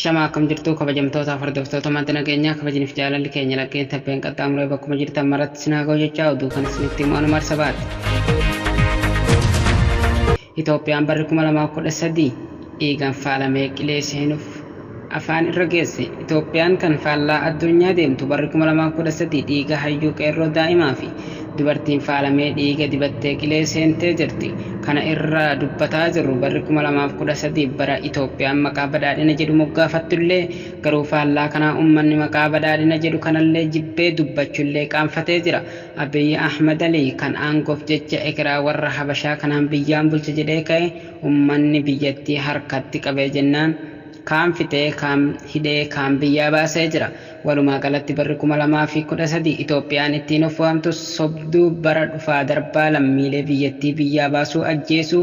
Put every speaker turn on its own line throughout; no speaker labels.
Ashama akkam jirtu kabajamtoota hordoftoota maatii nageenyaa kabajniif jaalalli keenya lakkeen tabbeen qaxxaamuree bakkuma jirtan maratti sinaa ga'u jechaa oduu kan isinitti himu marsabaati. Itoophiyaan barri 2013 dhiigaan faalamee qilee seenuuf afaan irra geesse. Itoophiyaan kan faallaa addunyaa deemtu barri 2013 dhiiga hayyuu qeerroo daa'imaa fi dubartiin faalamee dhiiga dibattee qilee seentee jirti. Kana irraa dubbataa jirru barri 2013 bara Itoophiyaan maqaa badhaadhina jedhu moggaafattullee garuu faallaa kanaa uummanni maqaa badhaadhina jedhu kanallee jibbee dubbachullee qaanfatee jira. Abiy Ahmed Ali kan aangoof jecha ekeraa warra Habashaa kanaan biyyaan bulcha jedhee ka'e uummanni biyyattii harkatti qabee jennaan kaan fitee kaan hidhee kaan biyyaa baasee jira. Walumaa galatti barri 2013 Itoophiyaan ittiin of waamtu sobduu bara dhufaa darbaa lammiilee biyyattii biyyaa baasuu ajjeesuu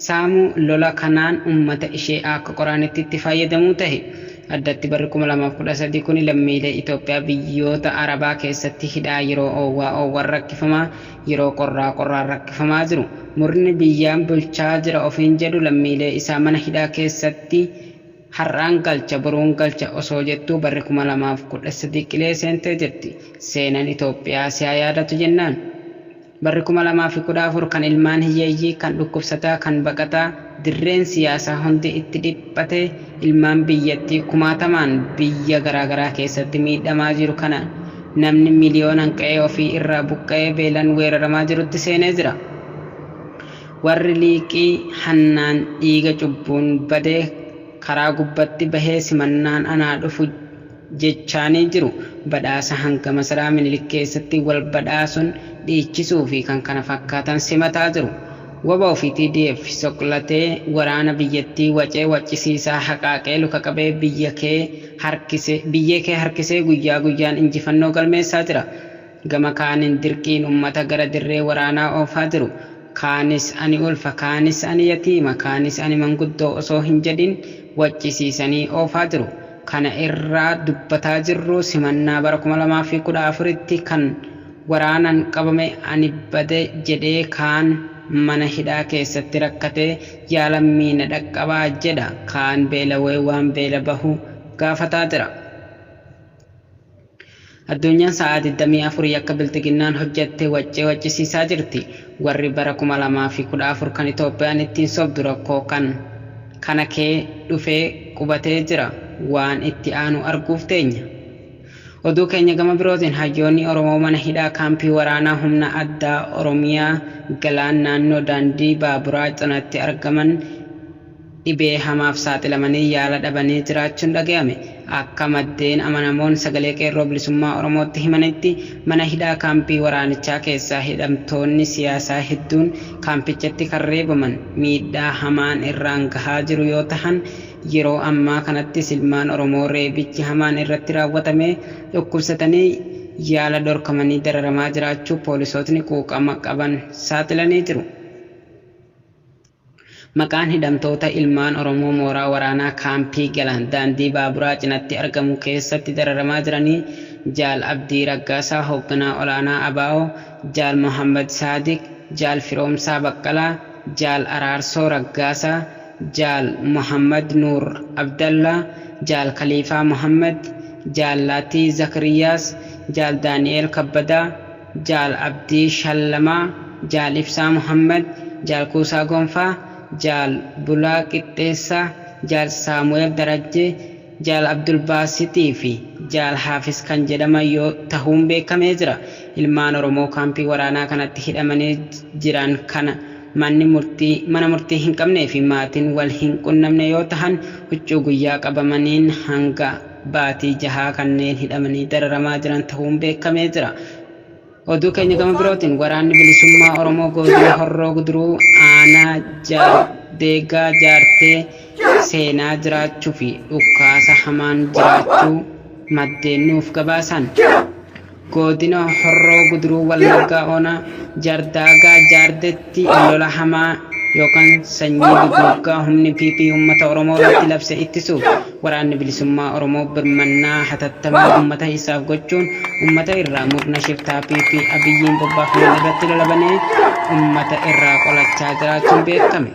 saamuu lola kanaan uummata ishee akka qoraanitti itti fayyadamuu tahe. Addatti barri 2013 kun lammiilee Itoophiyaa biyyoota Arabaa keessatti hidhaa yeroo oowwaa rakkifamaa yeroo qorraa rakkifamaa jiru. Murni biyyaan bulchaa jira ofiin jedhu lammiilee isaa mana hidhaa keessatti har'aan galcha boruun galcha osoo jettuu barri 2013 qilee seentee jirti. Seenaan Itoophiyaa siyaa yaadatu jennaan. Barri 2014 kan ilmaan hiyyeeyyii kan dhukkubsataa kan baqataa dirreen siyaasaa hundi itti dhiphatee ilmaan biyyattii kumaatamaan biyya garaagaraa keessatti miidhamaa jiru kana namni miliyoonaan qe'ee ofii irraa buqqa'ee beelaan weeraramaa jirutti seenee jira. Warri liiqii hannaan dhiiga cubbuun badee karaa gubbatti bahee simannaan anaa dhufu jechaanii jiru. Badhaasa hanga masaraa Minilik keessatti wal badhaasuun dhiichisuu fi kan kana fakkaatan simataa jiru. Waba ofii TDF soqlatee waraana biyyattii wacee waccisiisaa haqaaqee luka qabee biyyee kee harkisee guyyaa guyyaan injifannoo galmeessaa jira. Gama kaaniin dirqiin uummata gara dirree waraanaa oofaa jiru. Kaanis ani ulfa, kaanis ani yatiima, kaanis ani manguddoo osoo hin jedhin waccisiisanii oofaa jiru. Kana irraa dubbataa jirru simannaa bara 2014tti kan waraanan qabame ani bade jedhee kaan mana hidhaa keessatti rakkatee yaalammiina dhaqqabaa jedha. Kaan beelawee waan beela bahu gaafataa jira. Addunyaan sa'aa 24 akka biltiginnaan hojjette waccisiisaa jirti. Warri bara 2014 kan Itoophiyaan ittiin sobdu rakkoo kana kee dhufee qubatee jira. Waan itti aanu arguuf teenya. Oduu keenya gama birootiin hayyoonni Oromoo mana hidhaa kaampii waraanaa humna addaa Oromiyaa galaan naannoo daandii baaburaa cinaatti argaman dhibee hamaaf saaxilamanii yaala dhabanii jiraachuun dhaga'ame. Akka maddeen amanamoon sagalee qeerroo bilisummaa Oromootti himanitti mana hidhaa kaampii waraanichaa keessaa hidhamtoonni siyaasaa hedduun kaampichatti kan reebaman miidhaa hamaan irraan gahaa jiru yoo ta'an yeroo ammaa kanatti ilmaan Oromoo reebichi hamaan irratti raawwatamee dhukkubsatanii yaala dorkamanii dararamaa jiraachuu poolisootni quuqama qaban saaxilanii jiru. Maqaan hidhamtoota ilmaan Oromoo mooraa waraanaa kaampii galaan daandii baaburaa cinatti argamu keessatti dararamaa jiranii Jaal Abdii Raggaasaa hoogganaa olaanaa ABO, Jaal Muhammad Saadiq, Jaal Firoomsaa Baqqalaa, Jaal Araarsoo Raggaasaa, Jaal Muhammad Nuur Abdallah, Jaal Khaliifaa Muhammad, Jaal Laatii Zakariyaas, Jaal Daani'eel Kabbadaa, Jaal Abdii Shallamaa, Jaal Ibsaa Muhammad, Jaal Kuusaa Gonfaa, Jaal Bulaa Qixxeessaa, Jaal Saamu'eel Darajjee, Jaal Abdul Baasitii fi Jaal Haafis kan jedhaman yoo ta'uun beekamee jira. Ilmaan Oromoo kaampii waraanaa kanatti hidhamanii jiran kana mana murtii hin qabnee fi maatiin wal hin qunnamne yoo ta'an huccuu guyyaa qabamaniin hanga baatii 6 kanneen hidhamanii dararamaa jiran ta'uun beekamee jira. Oduu keenya gama birootiin waraanni bilisummaa Oromoo godina Horroo Guduruu aanaa deegaa jaartee seenaa jiraachuu fi dhukkaasa hamaan jiraachuu maddeen nuuf gabaasan. Godina Horroo Guduruu Wallaggaa Oonaa Jardaagaa jaardetti lola hamaa yookaan sanyii duguuggaa humni PP uummata Oromoo irratti labse ittisuuf waraanni bilisummaa Oromoo birmannaa hatattamaa uummata isaaf gochuun uummata irraa murna shiftaa PP Abiyyiin bobbaafaman irratti lolabanee uummata irraa qolachaa jiraachuun beekame.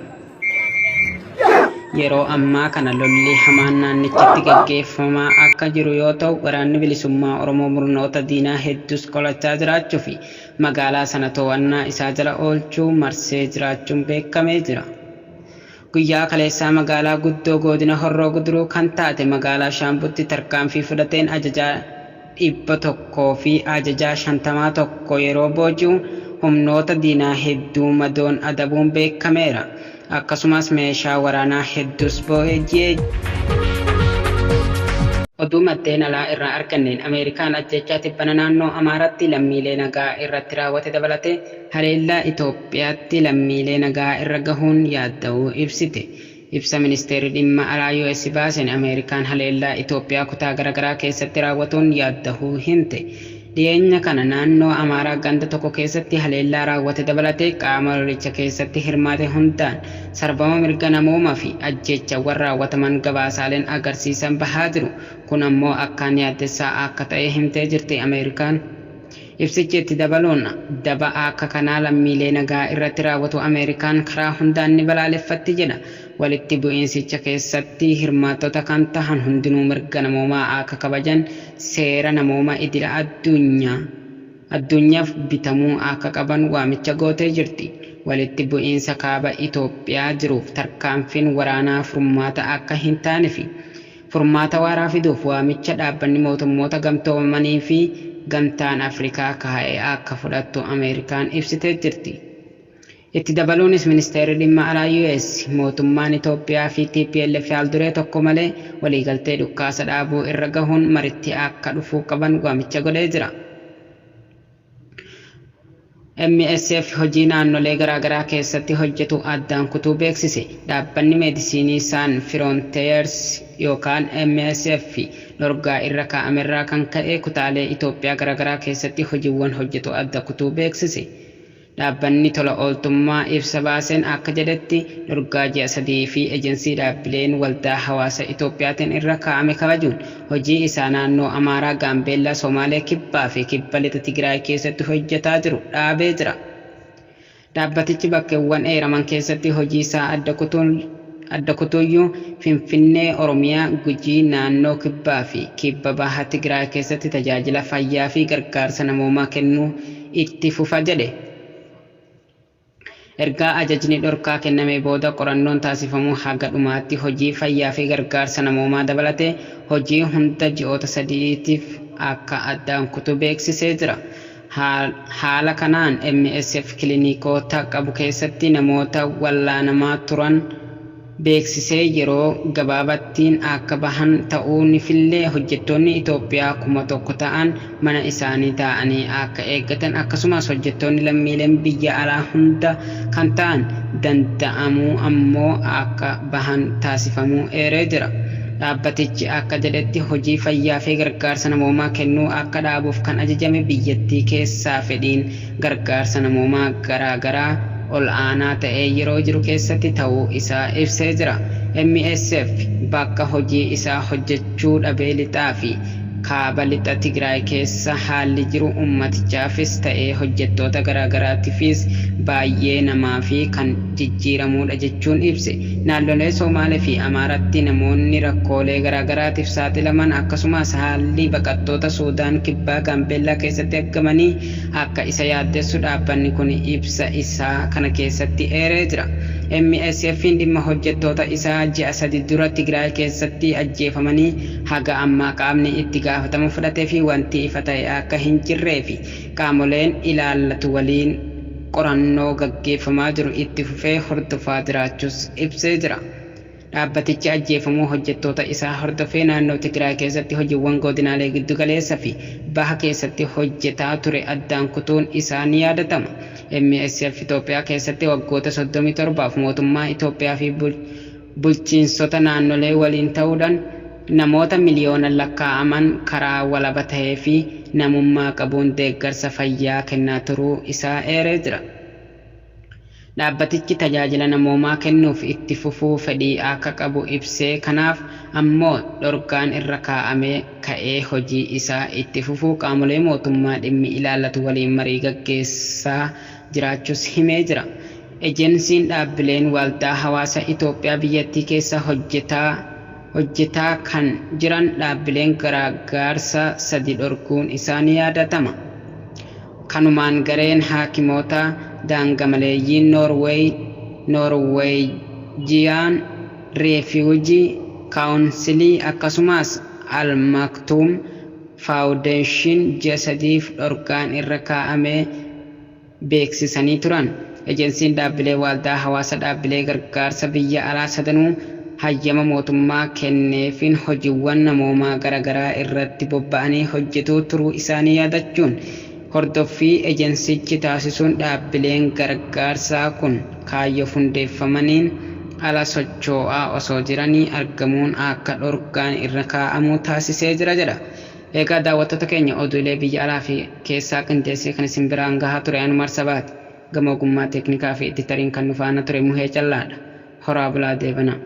yeroo ammaa kana lolli hamaan naannichatti gaggeeffamaa akka jiru yoo ta'u waraanni bilisummaa Oromoo murnoota diinaa hedduus qolachaa jiraachuu fi magaalaa sana to'annaa isaa jala oolchuu marsee jiraachuun beekamee jira. Guyyaa kaleessaa magaalaa guddoo godina Horroo Guduruu kan taate magaalaa Shaambutti tarkaanfii fudhateen ajajaa 100 fi ajajaa 51 yeroo booji'u humnoota diinaa hedduu madoon adabuun beekameera. Akkasumas meeshaa waraanaa hedduus booji'ee oduu maddeen alaa irraa arganneen Ameerikaan ajjechaa tibbana naannoo Amaaraatti lammiilee nagaa irratti raawwate dabalatee haleellaa Itoophiyaatti lammiilee nagaa irra gahuun yaadda'uu ibsite. Ibsa ministeerri dhimma alaa US baaseen Ameerikaan haleellaa Itoophiyaa kutaa garaagaraa keessatti raawwatuun yaadda'uu himte. Dhiyeenya kana naannoo Amaaraa ganda tokko keessatti haleellaa raawwate dabalatee qaama lolicha keessatti hirmaate hundaan sarbama mirga namoomaa fi ajjechawwan raawwataman gabaasaaleen agarsiisan bahaa jiru. Kun ammoo akkaan yaaddessaa akka ta'e himtee jirti Ameerikaan. Ibsichi itti dabaluun daba akka kanaa lammiilee nagaa irratti raawwatu Ameerikaan karaa hundaan ni balaaleffatti jedha. Walitti bu'iinsicha keessatti hirmaattota kan tahan hundinuu mirga namoomaa akka kabajan seera namoomaa idila addunyaaf bitamuu akka qaban waamicha gootee jirti. Walitti bu'iinsa kaaba Itoophiyaa jiruuf tarkaanfiin waraanaa furmaata akka hin taane fi furmaata waaraa fiduuf waamicha dhaabbanni mootummoota gamtoomanii fi gamtaan Afrikaa kaa'ee akka fudhattu Ameerikaan ibsitee jirti. Itti dabaluunis ministeerri dhimma alaa US mootummaan Itoophiyaa fi TPLF haalduree tokko malee waliigaltee dhukkaasa dhaabuu irra gahuun maritti akka dhufuu qaban waamicha godhee jira. MSF hojii naannolee garaagaraa keessatti hojjetu addaan kutuu beeksise. Dhaabbanni meedisinii San Frontiers yookaan MSF dorgaa irra kaa'amerraa kan ka'e kutaalee Itoophiyaa garaagaraa keessatti hojiiwwan hojjetu adda kutuu beeksise. Dhaabbanni tola ooltummaa ibsa baaseen akka jedhetti dorgaa ji'a 3 fi ejensii dhaabbileen waldaa hawaasa Itoophiyaatiin irra kaa'ame kabajuun hojii isaa naannoo Amaaraa, Gaambeellaa, Somaalee, Kibbaa fi Kibba Lixa Tigraay keessatti hojjetaa jiru dhaabee jira. Dhaabbatichi bakkeewwan eeraman keessatti hojii isaa adda kutuuyyuu Finfinnee, Oromiyaa, Gujii, naannoo Kibbaa fi Kibba Bahaa Tigraay keessatti tajaajila fayyaa fi gargaarsa namoomaa kennuu itti fufa jedhe. Ergaa ajajni dhorkaa kenname booda qorannoon taasifamuu haga dhumaatti hojii fayyaa fi gargaarsa namoomaa dabalatee hojii hunda ji'oota 3tiif akka addaan kutuu beeksisee jira. Haala kanaan MSF kiliinikoota qabu keessatti namoota wallaanamaa turan beeksisee yeroo gabaabattiin akka bahan ta'uun fillee hojjettoonni Itoophiyaa 1,000 ta'an mana isaanii taa'anii akka eeggatan akkasumas hojjettoonni lammiileen biyya alaa hunda kan ta'an danda'amuu ammoo akka bahan taasifamuu eeree jira. Dhaabbatichi akka jedhetti hojii fayyaa fi gargaarsa namoomaa kennuu akka dhaabuuf kan ajajame biyyattii keessaa fedhiin gargaarsa namoomaa garaagaraa ol aanaa ta'ee yeroo jiru keessatti ta'uu isaa ibsee jira. MSF bakka hojii isaa hojjechuu dhabee lixaa fi kaaba lixa Tigraay keessa haalli jiru ummatichaafis ta'ee hojjettoota garaagaraatiifis baay'ee namaa fi kan jijjiiramuudha jechuun ibse. Naannolee Somaalee fi Amaaratti namoonni rakkoolee garaagaraatiif saaxilaman akkasumas haalli baqattoota Suudaan Kibbaa Gaambeellaa keessatti argamanii akka isa yaaddessu dhaabbanni kun ibsa isaa kana keessatti eeree jira. MSF'n dhimma hojjettoota isaa ji'a 3 dura Tigraay keessatti ajjeefamanii haga ammaa qaamni itti gaafatama fudhatee fi wanti ifa ta'e akka hin jirree fi qaamoleen ilaallatu waliin qorannoo gaggeeffamaa jiru itti fufee hordofaa jiraachuus ibsee jira. Dhaabbatichi ajjeefamuu hojjettoota isaa hordofee naannoo Tigraay keessatti hojiiwwan godinaalee giddu galeessa fi baha keessatti hojjetaa ture addaan kutuun isaa ni yaadatama. MSF Itoophiyaa keessatti waggoota 37 mootummaa Itoophiyaa fi bulchiinsota naannolee waliin ta'uudhaan namoota miliyoonaan lakkaa'aman karaa walaba ta'ee fi namummaa qabuun deeggarsa fayyaa kennaa turuu isaa eeree jira. Dhaabbatichi tajaajila namoomaa kennuuf itti fufuu fedhii akka qabu ibsee kanaaf ammoo dhorkaan irra kaa'amee ka'ee hojii isaa itti fufuu qaamolee mootummaa dhimmi ilaallatu waliin marii gaggeessaa jiraachuus himee jira. Ejensiin dhaabbileen waldaa hawaasa Itoophiyaa biyyattii keessa hojjetaa kan jiran dhaabbileen gargaarsa 3 dhorkuun isaanii yaadatama. Kanumaan gareen haakimoota daangamaleeyyiin Noorweejiyaan Refugee Council akkasumas Al Maktoum Foundation jasadiif dhorkaan irra kaa'amee beeksisanii turan. Ejensiin dhaabbilee waldaa hawaasa dhaabbilee gargaarsa biyya alaa sadanuu hayyama mootummaa kenneefiin hojiiwwan namoomaa garaagaraa irratti bobba'anii hojjetuu turuu isaanii yaadachuun hordoffii ejensichi taasisuun dhaabbileen gargaarsaa kun kaayyoo hundeeffamaniin ala socho'aa osoo jiranii argamuun akka dhorkaan irra kaa'amu taasisee jira jedha. Egaa daawwattoota keenya oduulee biyya alaa fi keessaa qindeessee kan isin biraan gahaa ture anu marsabaati. Gama ogummaa teeknikaa fi editariin kan nu faana ture Muhee Callaadha. Horaa bulaa deebanaa.